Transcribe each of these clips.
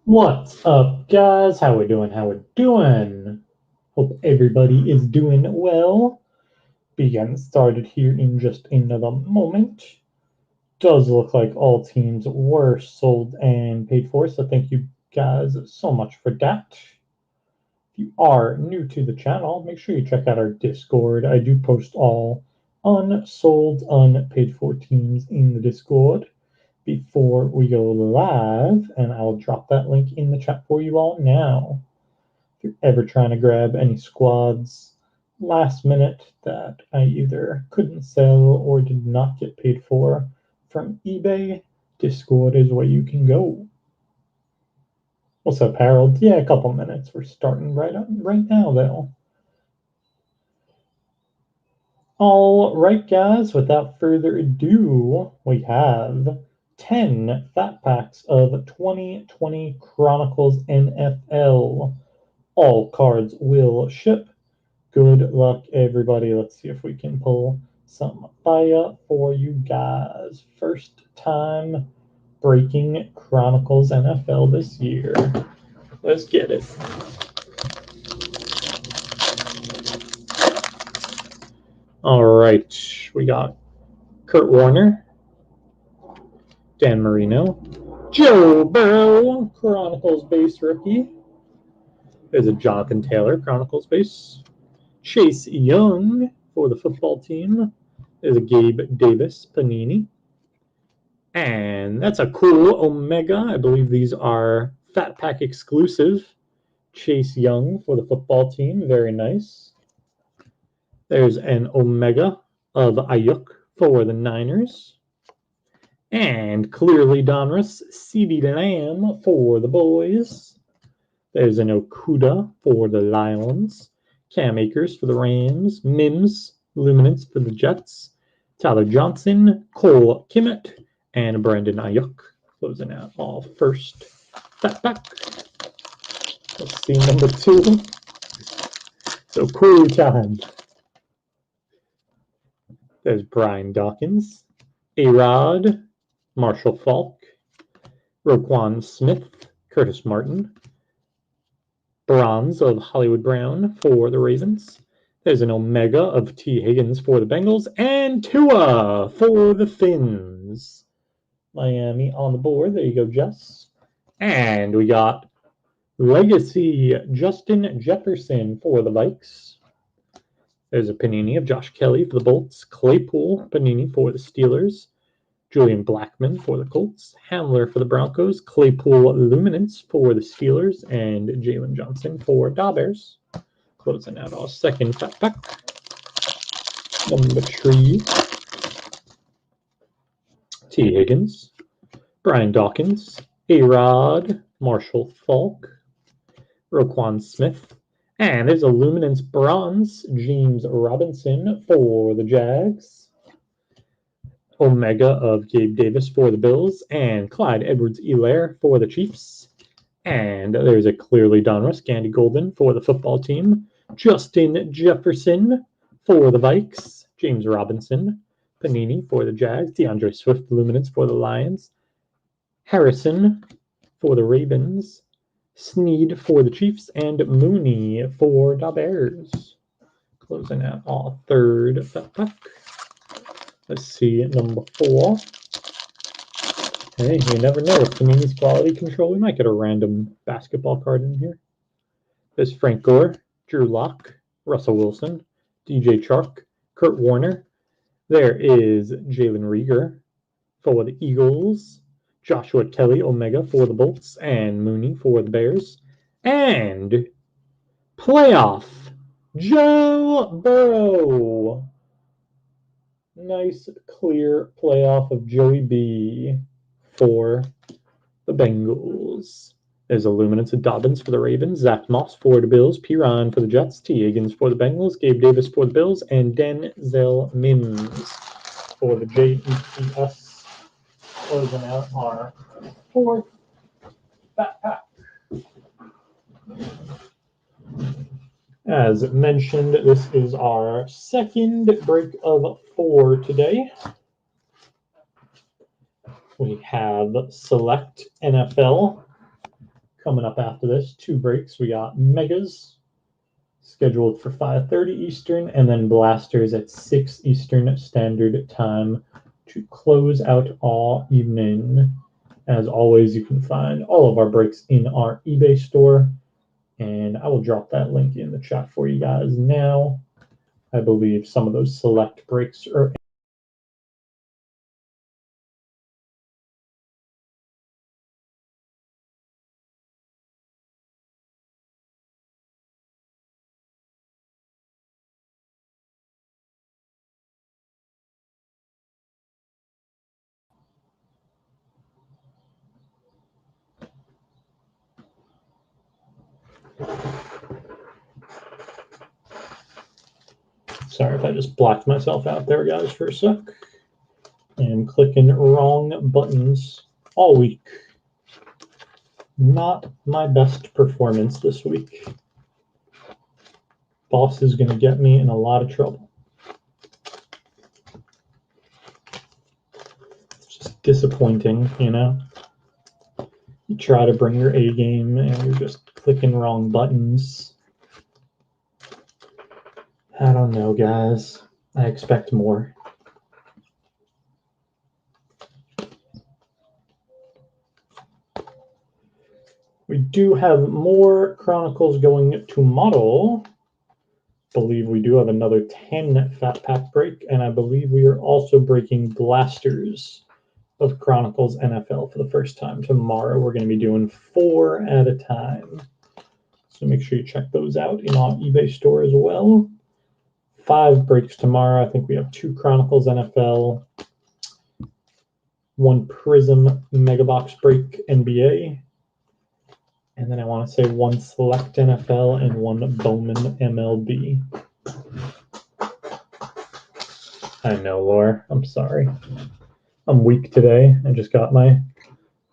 What's up, guys? How we doing? How we doing? Hope everybody is doing well. Be getting started here in just another moment. Does look like all teams were sold and paid for, so thank you guys so much for that. If you are new to the channel, make sure you check out our Discord. I do post all unsold, unpaid for teams in the Discord before we go live, and I'll drop that link in the chat for you all now. If you're ever trying to grab any squads last minute that I either couldn't sell or did not get paid for from eBay, Discord is where you can go. What's up, Harold? Yeah, a couple minutes. We're starting right now, though. All right, guys, without further ado, we have 10 fat packs of 2020 Chronicles NFL. All cards will ship. Good luck, everybody. Let's see if we can pull some fire for you guys. First time breaking Chronicles NFL this year. Let's get it. All right, we got Kurt Warner, Dan Marino, Joe Burrow, Chronicles base rookie. There's a Jonathan Taylor, Chronicles base. Chase Young for the football team. There's a Gabe Davis, Panini. And that's a cool Omega. I believe these are Fat Pack exclusive. Chase Young for the football team. Very nice. There's an Omega of Ayuk for the Niners. And clearly Donruss, CeeDee Lamb for the boys. There's an Okuda for the Lions. Cam Akers for the Rams. Mims, Luminance for the Jets. Tyler Johnson, Cole Kmet, and Brandon Ayuk. Closing out all first fat pack. Let's see number 2. So cool time. There's Brian Dawkins, A-Rod, Marshall Falk, Roquan Smith, Curtis Martin, bronze of Hollywood Brown for the Ravens. There's an Omega of T. Higgins for the Bengals, and Tua for the Finns. Miami on the board. There you go, Jess. And we got Legacy Justin Jefferson for the Vikes. There's a Panini of Josh Kelly for the Bolts. Claypool Panini for the Steelers. Julian Blackmon for the Colts. Hamler for the Broncos. Claypool Luminance for the Steelers. And Jalen Johnson for Bears. Closing out our second fat pack. Number 3. T. Higgins. Brian Dawkins. A-Rod. Marshall Falk. Roquan Smith. And there's a Luminance Bronze, James Robinson for the Jags. Omega of Gabe Davis for the Bills. And Clyde Edwards-Helaire for the Chiefs. And there's a clearly Donruss, Gandy Golden for the football team. Justin Jefferson for the Vikes. James Robinson. Panini for the Jags. DeAndre Swift Luminance for the Lions. Harrison for the Ravens. Sneed for the Chiefs, and Mooney for the Bears. Closing out all third fat pack. Let's see number 4. Hey, you never know. With Panini's quality control, we might get a random basketball card in here. There's Frank Gore, Drew Lock, Russell Wilson, DJ Chark, Kurt Warner. There is Jalen Rieger for the Eagles. Joshua Kelly Omega for the Bolts, and Mooney for the Bears. And playoff, Joe Burrow. Nice, clear playoff of Joey B for the Bengals. There's a Luminance of Dobbins for the Ravens, Zach Moss for the Bills, P. Ryan for the Jets, T. Higgins for the Bengals, Gabe Davis for the Bills, and Denzel Mims for the JETS. Closing out our 4th fat pack. As mentioned, this is our second break of 4 today. We have Select NFL, coming up after this. 2 breaks. We got Megas scheduled for 5:30 Eastern, and then Blasters at 6 Eastern Standard Time to close out all evening. As always, you can find all of our breaks in our eBay store, and I will drop that link in the chat for you guys now. I believe some of those select breaks are sorry if I just blocked myself out there, guys, for a sec. And clicking wrong buttons all week. Not my best performance this week. Boss is going to get me in a lot of trouble. It's just disappointing, you know? You try to bring your A game and you're just clicking wrong buttons. I don't know, guys. I expect more. We do have more Chronicles going tomorrow. I believe we do have another 10 Fat Pack break, and I believe we are also breaking Blasters of Chronicles NFL for the first time tomorrow. We're going to be doing 4 at a time. So make sure you check those out in our eBay store as well. 5 breaks tomorrow. I think we have 2 Chronicles NFL, 1 Prism Megabox break NBA, and then I want to say 1 Select NFL and 1 Bowman MLB. I know, Laura. I'm sorry. I'm weak today. I just got my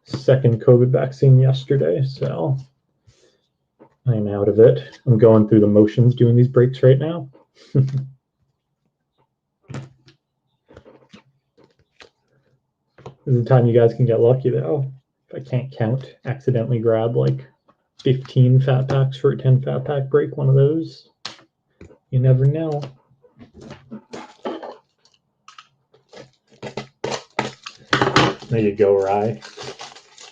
2nd COVID vaccine yesterday, so I'm out of it. I'm going through the motions doing these breaks right now. This is the time you guys can get lucky, though. If I can't count, accidentally grab like 15 Fat Packs for a 10 Fat Pack break, one of those. You never know. There you go, Rye.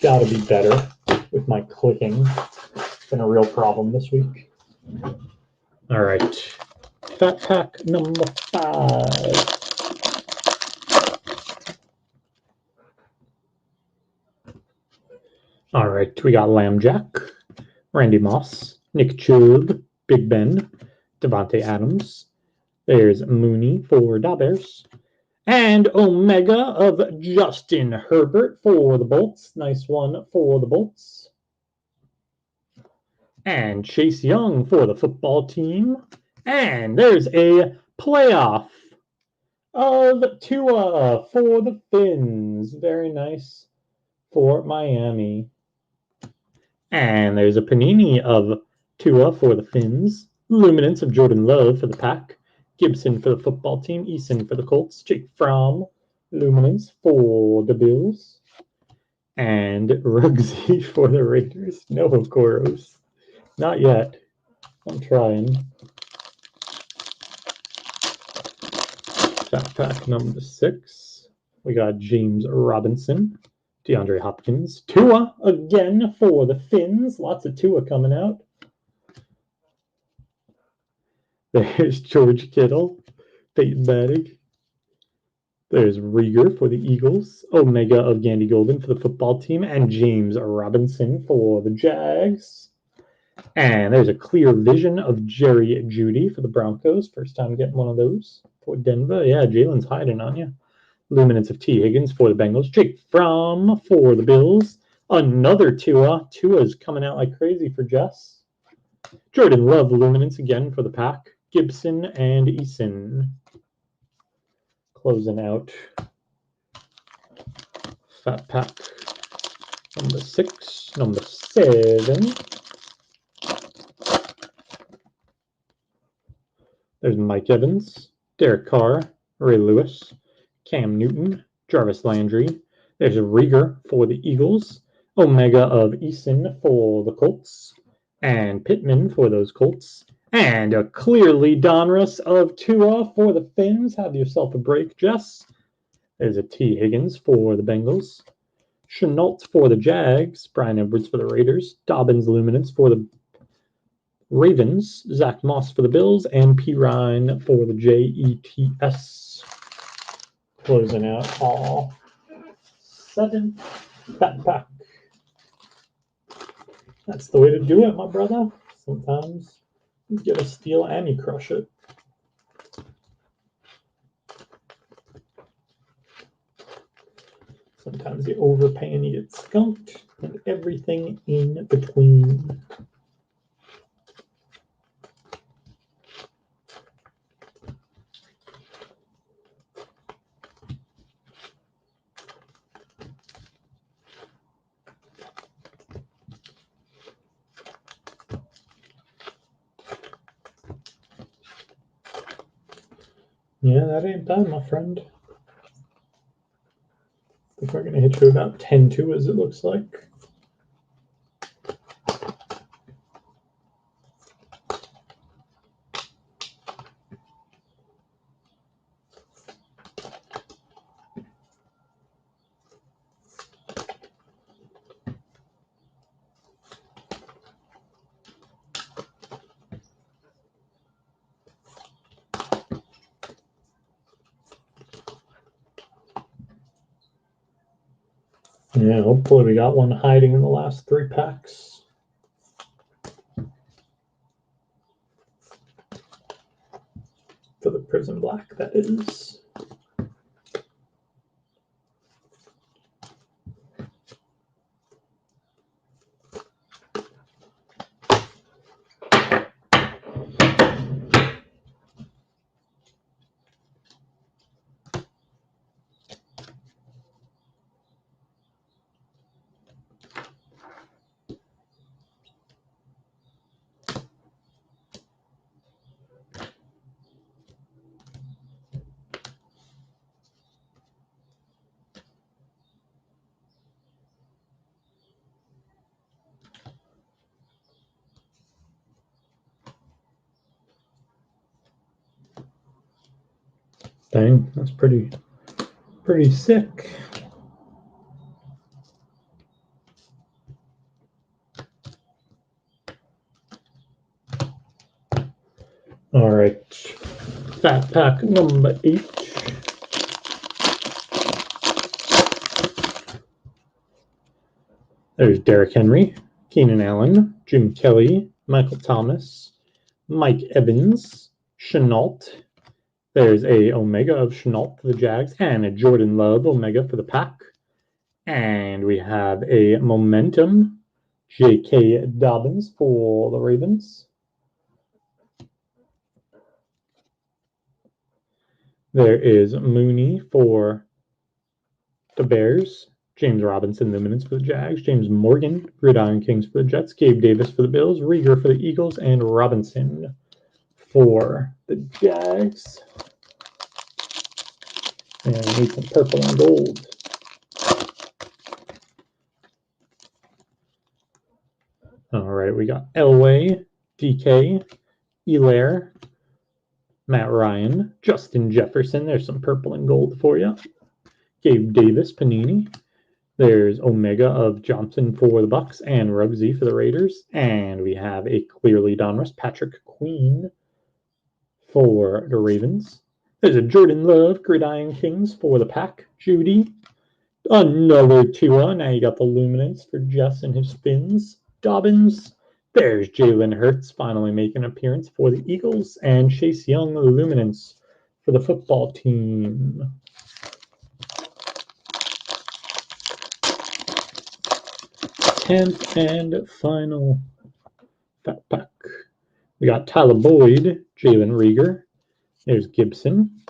Gotta be better with my clicking. It's been a real problem this week. All right. Fat Pack number 5. All right, we got Lambjack, Randy Moss, Nick Chubb, Big Ben, Devontae Adams. There's Mooney for Da Bears. And Omega of Justin Herbert for the Bolts. Nice one for the Bolts. And Chase Young for the football team. And there's a playoff of Tua for the Fins. Very nice for Miami. And there's a Panini of Tua for the Fins. Luminance of Jordan Love for the Pack. Gibson for the football team. Eason for the Colts. Jake Fromm. Luminance for the Bills. And Ruggsy for the Raiders. No Koros. Not yet. I'm trying. Fat Pack number 6. We got James Robinson. DeAndre Hopkins. Tua again for the Fins. Lots of Tua coming out. There's George Kittle. Peyton Manning. There's Rieger for the Eagles. Omega of Gandy Golden for the football team. And James Robinson for the Jags. And there's a clear vision of Jerry Jeudy for the Broncos. First time getting one of those for Denver. Yeah, Jalen's hiding on you. Luminance of T. Higgins for the Bengals. Jake Fromm for the Bills. Another Tua. Tua's coming out like crazy for Jess. Jordan Love Luminance again for the Pack. Gibson and Eason. Closing out Fat Pack number 6. Number 7. There's Mike Evans. Derek Carr. Ray Lewis. Cam Newton, Jarvis Landry. There's a Rieger for the Eagles. Omega of Eason for the Colts, and Pittman for those Colts, and a clearly Donruss of Tua for the Finns. Have yourself a break, Jess. There's a T. Higgins for the Bengals, Chenault for the Jags, Brian Edwards for the Raiders, Dobbins Luminance for the Ravens, Zach Moss for the Bills, and P. Ryan for the Jets. Closing out all 7 backpack. That's the way to do it, my brother. Sometimes you get a steal and you crush it. Sometimes you overpay and you get skunked, and everything in between. Yeah, that ain't bad, my friend. I think we're going to hit you about 10-2 as it looks like. Yeah, hopefully we got one hiding in the last 3 packs. For the Prism Black, that is. Dang, that's pretty sick. All right, fat pack number 8. There's Derrick Henry, Keenan Allen, Jim Kelly, Michael Thomas, Mike Evans, Chenault. There's a Omega of Chenault for the Jags and a Jordan Love Omega for the Pack. And we have a Momentum J.K. Dobbins for the Ravens. There is Mooney for the Bears, James Robinson Luminance for the Jags, James Morgan Gridiron Kings for the Jets, Gabe Davis for the Bills, Rieger for the Eagles, and Robinson for the Jags. And we need some purple and gold. All right, we got Elway, DK, Elaire, Matt Ryan, Justin Jefferson. There's some purple and gold for you. Gabe Davis, Panini. There's Omega of Johnson for the Bucks and Ruggsy for the Raiders. And we have a clearly Donruss, Patrick Queen for the Ravens. There's a Jordan Love, Gridiron Kings for the Pack. Judy. Another Tua. Now you got the Luminance for Jess and his spins. Dobbins. There's Jalen Hurts finally making an appearance for the Eagles. And Chase Young, Luminance for the football team. Tenth and final fat pack. We got Tyler Boyd, Jalen Rieger. There's Gibson,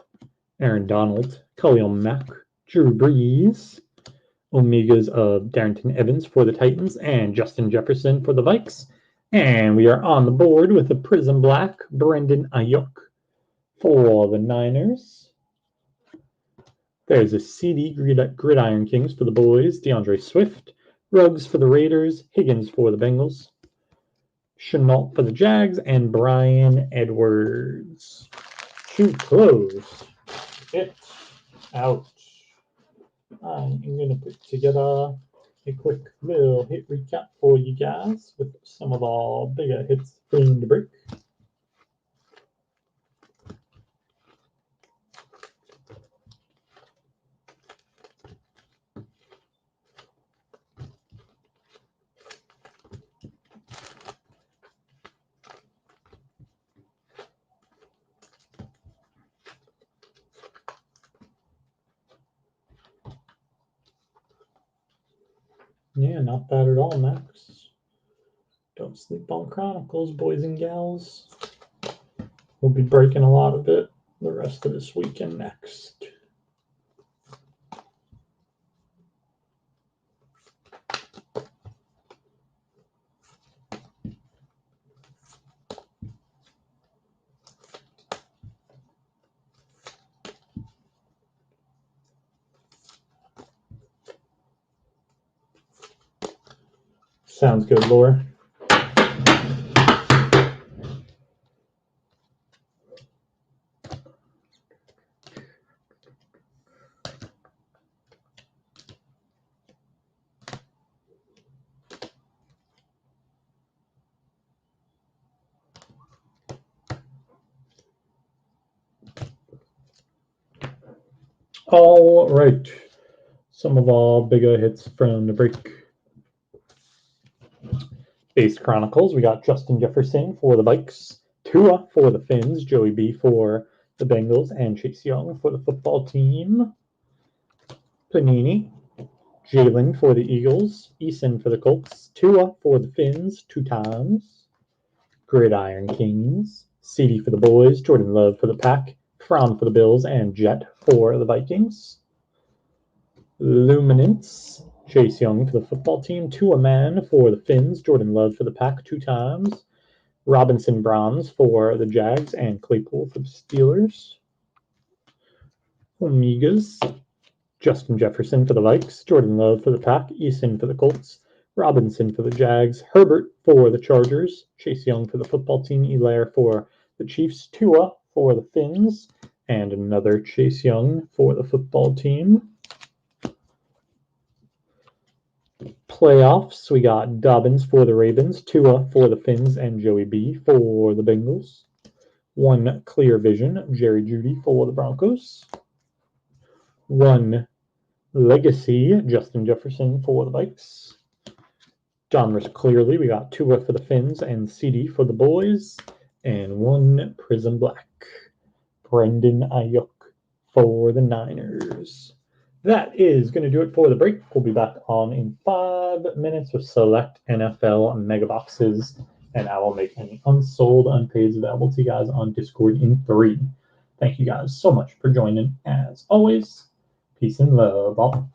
Aaron Donald, Khalil Mack, Drew Brees, Omegas of Darrington Evans for the Titans, and Justin Jefferson for the Vikes. And we are on the board with the Prism Black, Brendan Ayuk for the Niners. There's a CD Gridiron Kings for the boys, DeAndre Swift, Ruggs for the Raiders, Higgins for the Bengals, Chenault for the Jags, and Brian Edwards. To close it out, I'm going to put together a quick little hit recap for you guys with some of our bigger hits from the break. Yeah, not bad at all, Max. Don't sleep on Chronicles, boys and gals. We'll be breaking a lot of it the rest of this week and next. Sounds good, Laura. All right. Some of our bigger hits from the break. Base Chronicles, we got Justin Jefferson for the Vikes, Tua for the Finns, Joey B for the Bengals, and Chase Young for the football team. Panini, Jalen for the Eagles, Eason for the Colts, Tua for the Finns 2 times. Gridiron Kings, CD for the Boys, Jordan Love for the Pack, Fromm for the Bills, and Jet for the Vikings. Luminance, Chase Young for the football team, Tua Man for the Finns, Jordan Love for the Pack 2 times, Robinson Bronze for the Jags, and Claypool for the Steelers. Omegas, Justin Jefferson for the Vikes, Jordan Love for the Pack, Eason for the Colts, Robinson for the Jags, Herbert for the Chargers, Chase Young for the football team, Elaire for the Chiefs, Tua for the Finns, and another Chase Young for the football team. Playoffs, we got Dobbins for the Ravens, Tua for the Finns, and Joey B for the Bengals. 1 Clear Vision, Jerry Jeudy for the Broncos. 1 Legacy, Justin Jefferson for the Vikes. Donruss Clearly, we got Tua for the Finns and CD for the Boys. And 1 Prism Black, Brendan Ayuk for the Niners. That is going to do it for the break. We'll be back on in 5 minutes with select NFL mega boxes, and I will make any unsold unpaid available to you guys on Discord in 3. Thank you guys so much for joining. As always, peace and love all.